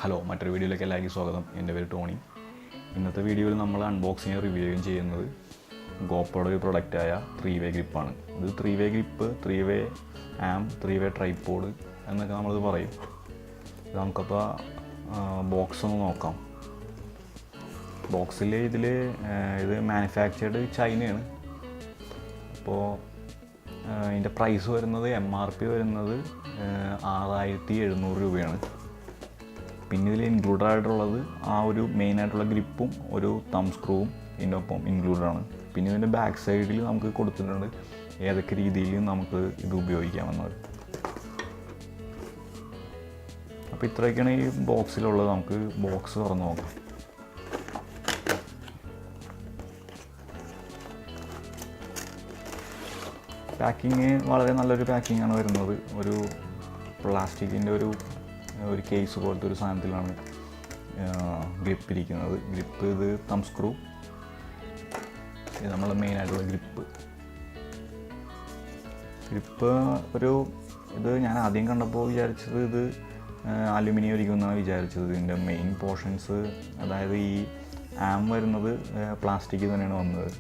Hello, മറ്റൊരു വീഡിയോയിലേക്ക് എല്ലാവർക്കും സ്വാഗതം. എൻ്റെ പേര് ടോണി. ഇന്നത്തെ വീഡിയോയിൽ നമ്മൾ അൺബോക്സിങ് റിവ്യൂയും ചെയ്യുന്നത് ഗോപ്രോയുടെ ഒരു പ്രൊഡക്റ്റായ 3-വേ ഗ്രിപ്പാണ്. ഇത് 3-വേ ഗ്രിപ്പ്, 3-വേ ആം, 3-വേ ട്രൈപോഡ് എന്നൊക്കെ നമ്മളിത് പറയും. നമുക്കപ്പോൾ ബോക്സ് ഒന്ന് നോക്കാം. ബോക്സിൽ ഇത് മാനുഫാക്ചേർഡ് ചൈനയാണ്. അപ്പോൾ ഇതിൻ്റെ പ്രൈസ് വരുന്നത് MRP വരുന്നത് 6700 രൂപയാണ്. പിന്നെ ഇതിൽ ഇൻക്ലൂഡഡ് ആയിട്ടുള്ളത് ആ ഒരു മെയിനായിട്ടുള്ള ഗ്രിപ്പും ഒരു തം സ്ക്രൂവും ഇതിൻ്റെ ഒപ്പം ഇൻക്ലൂഡഡാണ്. പിന്നെ ഇതിൻ്റെ ബാക്ക് സൈഡിൽ നമുക്ക് കൊടുത്തിട്ടുണ്ട് ഏതൊക്കെ രീതിയിൽ നമുക്ക് ഇത് ഉപയോഗിക്കാമെന്നത്. അപ്പോൾ ഇത്രയൊക്കെയാണ് ഈ ബോക്സിലുള്ളത്. നമുക്ക് ബോക്സ് തുറന്ന് നോക്കാം. പാക്കിങ് വളരെ നല്ലൊരു പാക്കിങ്ങാണ് വരുന്നത്. ഒരു പ്ലാസ്റ്റിക്കിൻ്റെ ഒരു കേസ് പോലത്തെ ഒരു സാധനത്തിലാണ് ഗ്രിപ്പ് ഇരിക്കുന്നത്. ഗ്രിപ്പ് ഇത് തം സ്ക്രൂ, ഇത് നമ്മൾ മെയിനായിട്ടുള്ള ഗ്രിപ്പ് ഇത് ഞാൻ ആദ്യം കണ്ടപ്പോൾ വിചാരിച്ചത് ഇത് അലുമിനിയം ആയിരിക്കും എന്നാണ് വിചാരിച്ചത്. ഇതിൻ്റെ മെയിൻ പോർഷൻസ്, അതായത് ഈ ആം വരുന്നത് പ്ലാസ്റ്റിക് തന്നെയാണ് വന്നത്.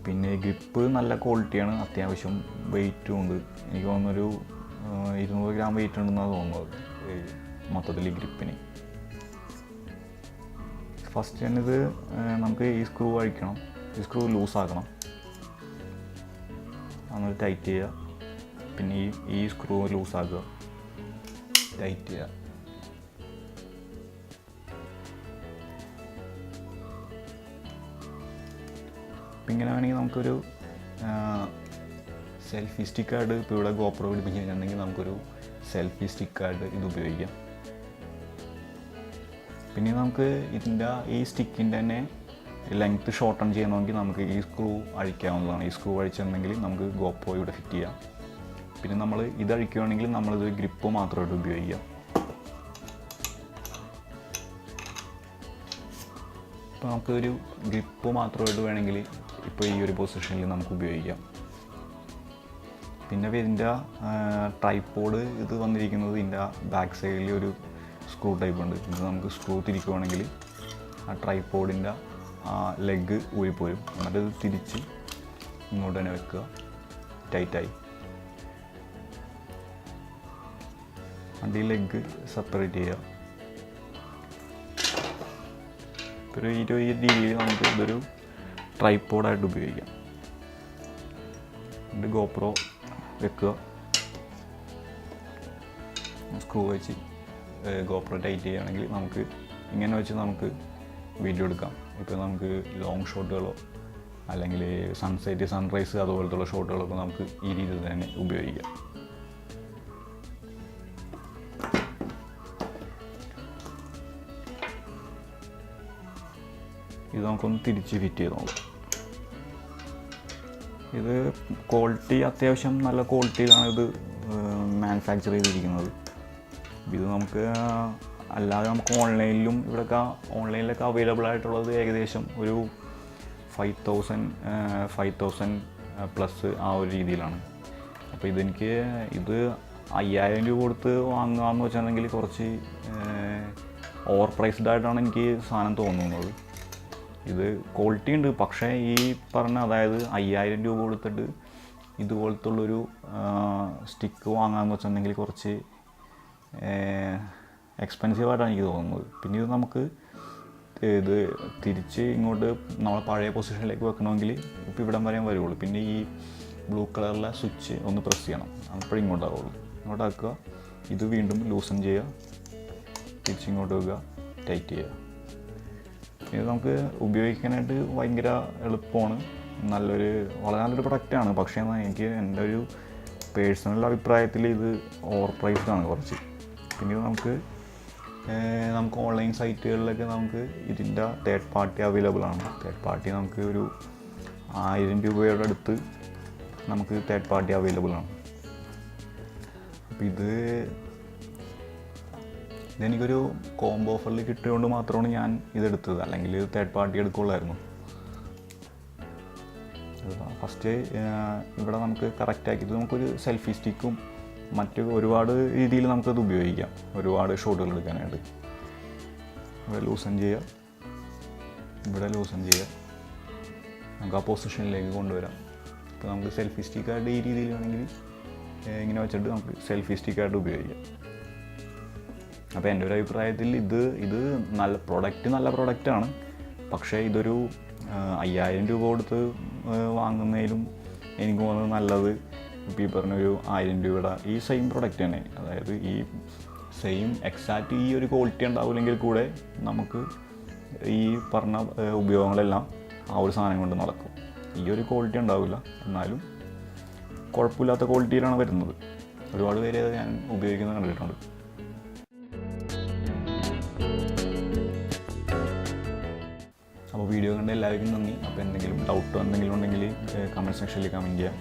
പിന്നെ ഗ്രിപ്പ് നല്ല ക്വാളിറ്റിയാണ്, അത്യാവശ്യം വെയിറ്റും ഉണ്ട്. എനിക്ക് തോന്നുന്നൊരു 200 ഗ്രാം വെയിറ്റ് ഉണ്ടെന്നാണ് തോന്നുന്നത് മൊത്തത്തിൽ ഈ ഗ്രിപ്പിന്. ഫസ്റ്റ് തന്നെ ഇത് നമുക്ക് ഈ സ്ക്രൂ അഴിക്കണം. ഈ സ്ക്രൂ ലൂസാക്കണം, അങ്ങനെ ടൈറ്റ് ചെയ്യുക. പിന്നെ ഈ സ്ക്രൂ ലൂസാക്കുക, ടൈറ്റ് ചെയ്യുക. അപ്പം ഇങ്ങനെ വേണമെങ്കിൽ നമുക്കൊരു സെൽഫി സ്റ്റിക്കായിട്ട്, ഇപ്പോൾ ഇവിടെ ഗോപ്രോ പിടിപ്പിച്ചിട്ടുണ്ടെങ്കിൽ നമുക്കൊരു സെൽഫി സ്റ്റിക്കായിട്ട് ഇത് ഉപയോഗിക്കാം. പിന്നെ നമുക്ക് ഇതിൻ്റെ ഈ സ്റ്റിക്കിൻ്റെ തന്നെ ലെങ്ത്ത് ഷോർട്ടൺ ചെയ്യണമെങ്കിൽ നമുക്ക് ഈ സ്ക്രൂ അഴിക്കാവുന്നതാണ്. ഈ സ്ക്രൂ അഴിച്ചിട്ടുണ്ടെങ്കിൽ നമുക്ക് ഗോപ്രോ ഇവിടെ ഫിറ്റ് ചെയ്യാം. പിന്നെ നമ്മൾ ഇത് അഴിക്കുകയാണെങ്കിൽ നമ്മളിത് ഗ്രിപ്പ് മാത്രമായിട്ട് ഉപയോഗിക്കാം. ഇപ്പോൾ നമുക്കൊരു ഗ്രിപ്പ് മാത്രമായിട്ട് വേണമെങ്കിൽ ഇപ്പോൾ ഈ ഒരു പൊസിഷനിൽ നമുക്ക് ഉപയോഗിക്കാം. പിന്നെ ഇതിൻ്റെ ട്രൈപോഡ് ഇത് വന്നിരിക്കുന്നത് ഇതിൻ്റെ ബാക്ക് സൈഡിൽ ഒരു സ്ക്രൂ ടൈപ്പ് ഉണ്ട്. ഇത് നമുക്ക് സ്ക്രൂ തിരിക്കുകയാണെങ്കിൽ ആ ട്രൈപോഡിൻ്റെ ആ ലെഗ് ഊരിപ്പോരും. എന്നിട്ട് ഇത് തിരിച്ച് ഇങ്ങോട്ട് തന്നെ വെക്കുക, ടൈറ്റായി. എന്നിട്ട് ഈ ലെഗ് സെപ്പറേറ്റ് ചെയ്യുക. ഇപ്പോൾ ഈ രീതിയിൽ നമുക്ക് ഇതൊരു ട്രൈപോഡായിട്ട് ഉപയോഗിക്കാം. എന്നിട്ട് ഗോപ്രോ വെക്കുക, സ്ക്രൂ വെച്ച് ഗോപ്രോ ടൈറ്റ് ചെയ്യുകയാണെങ്കിൽ നമുക്ക് ഇങ്ങനെ വെച്ച് നമുക്ക് വീഡിയോ എടുക്കാം. ഇപ്പോൾ നമുക്ക് ലോങ് ഷോട്ടുകളോ അല്ലെങ്കിൽ സൺസെറ്റ്, സൺറൈസ് അതുപോലത്തുള്ള ഷോട്ടുകളൊക്കെ നമുക്ക് ഈ രീതിയിൽ തന്നെ ഉപയോഗിക്കാം. ഇത് നമുക്കൊന്ന് തിരിച്ച് ഫിറ്റ് ചെയ്ത് നോക്കാം. ഇത് ക്വാളിറ്റി അത്യാവശ്യം നല്ല ക്വാളിറ്റിയിലാണ് ഇത് മാനുഫാക്ചർ ചെയ്തിരിക്കുന്നത്. ഇത് നമുക്ക് അല്ലാതെ നമുക്ക് ഓൺലൈനിലൊക്കെ അവൈലബിൾ ആയിട്ടുള്ളത് ഏകദേശം ഒരു 5000 പ്ലസ് ആ ഒരു രീതിയിലാണ്. അപ്പോൾ ഇത് 5000 രൂപ കൊടുത്ത് വാങ്ങുകയെന്ന് വെച്ചിട്ടുണ്ടെങ്കിൽ കുറച്ച് ഓവർ പ്രൈസ്ഡ് ആയിട്ടാണ് എനിക്ക് സാധനം തോന്നുന്നത്. ഇത് ക്വാളിറ്റി ഉണ്ട്, പക്ഷേ ഈ പറഞ്ഞ, അതായത് 5000 രൂപ കൊടുത്തിട്ട് ഇതുപോലത്തുള്ളൊരു സ്റ്റിക്ക് വാങ്ങാമെന്ന് വെച്ചിട്ടുണ്ടെങ്കിൽ കുറച്ച് എക്സ്പെൻസീവായിട്ടാണ് എനിക്ക് തോന്നുന്നത്. പിന്നെ ഇത് നമുക്ക് ഇത് തിരിച്ച് ഇങ്ങോട്ട് നമ്മളെ പഴയ പൊസിഷനിലേക്ക് വെക്കണമെങ്കിൽ ഇപ്പോൾ ഇവിടം വരെ വരുള്ളൂ. പിന്നെ ഈ ബ്ലൂ കളറിലെ സ്വിച്ച് ഒന്ന് പ്രസ് ചെയ്യണം, അപ്പോഴും ഇങ്ങോട്ടാവുള്ളൂ. ഇങ്ങോട്ടാക്കുക, ഇത് വീണ്ടും ലൂസൺ ചെയ്യുക, തിരിച്ചിങ്ങോട്ട് വെക്കുക, ടൈറ്റ് ചെയ്യുക. ഇത് നമുക്ക് ഉപയോഗിക്കാനായിട്ട് ഭയങ്കര എളുപ്പമാണ്. വളരെ നല്ലൊരു പ്രൊഡക്റ്റാണ്. പക്ഷേ എനിക്ക് എൻ്റെ ഒരു പേഴ്സണൽ അഭിപ്രായത്തിൽ ഇത് ഓവർ പ്രൈസ്ഡാണ് കുറച്ച്. പിന്നെ നമുക്ക് ഓൺലൈൻ സൈറ്റുകളിലൊക്കെ നമുക്ക് ഇതിൻ്റെ തേർഡ് പാർട്ടി അവൈലബിൾ ആണ്. തേർഡ് പാർട്ടി നമുക്ക് ഒരു 1000 രൂപയുടെ അടുത്ത് നമുക്ക് തേർഡ് പാർട്ടി അവൈലബിൾ ആണ്. അപ്പോൾ ഇതെനിക്കൊരു കോംബോ ഓഫറിൽ കിട്ടിയതുകൊണ്ട് മാത്രമാണ് ഞാൻ ഇതെടുത്തത്, അല്ലെങ്കിൽ തേർഡ് പാർട്ടി എടുക്കുള്ളായിരുന്നു. ഫസ്റ്റ് ഇവിടെ നമുക്ക് കറക്റ്റാക്കിയിട്ട് നമുക്കൊരു സെൽഫി സ്റ്റിക്കും മറ്റ് ഒരുപാട് രീതിയിൽ നമുക്കത് ഉപയോഗിക്കാം, ഒരുപാട് ഷോട്ടുകൾ എടുക്കാനായിട്ട്. ഇവിടെ ലൂസൺ ചെയ്യുക, ഇവിടെ ലൂസൺ ചെയ്യുക, നമുക്ക് ആ പൊസിഷനിലേക്ക് കൊണ്ടുവരാം. ഇപ്പോൾ നമുക്ക് സെൽഫി സ്റ്റിക്കായിട്ട് ഈ രീതിയിൽ വേണമെങ്കിൽ ഇങ്ങനെ വെച്ചിട്ട് നമുക്ക് സെൽഫി സ്റ്റിക്കായിട്ട് ഉപയോഗിക്കാം. അപ്പോൾ എൻ്റെ ഒരു അഭിപ്രായത്തിൽ ഇത് നല്ല പ്രൊഡക്റ്റാണ്. പക്ഷേ ഇതൊരു 5000 രൂപ കൊടുത്ത് വാങ്ങുന്നതിലും എനിക്ക് തോന്നുന്നത് നല്ലത് ഇപ്പോൾ ഈ പറഞ്ഞൊരു 1000 രൂപയുടെ ഈ സെയിം പ്രൊഡക്റ്റ് തന്നെ. അതായത് ഈ സെയിം എക്സാക്റ്റ് ഈ ഒരു ക്വാളിറ്റി ഉണ്ടാവില്ലെങ്കിൽ കൂടെ നമുക്ക് ഈ പറഞ്ഞ ഉപയോഗങ്ങളെല്ലാം ആ ഒരു സാധനം കൊണ്ട് നടക്കും. ഈ ഒരു ക്വാളിറ്റി ഉണ്ടാവില്ല, എന്നാലും കുഴപ്പമില്ലാത്ത ക്വാളിറ്റിയിലാണ് വരുന്നത്. ഒരുപാട് പേര് ഞാൻ ഉപയോഗിക്കുന്നത് കണ്ടിട്ടുണ്ട്. അപ്പോൾ വീഡിയോ കണ്ട എല്ലാവർക്കും നന്ദി. അപ്പോൾ എന്തെങ്കിലും ഡൗട്ടോ എന്തെങ്കിലും ഉണ്ടെങ്കിൽ കമൻറ്റ് സെക്ഷനിൽ കമൻറ്റ് ചെയ്യാം.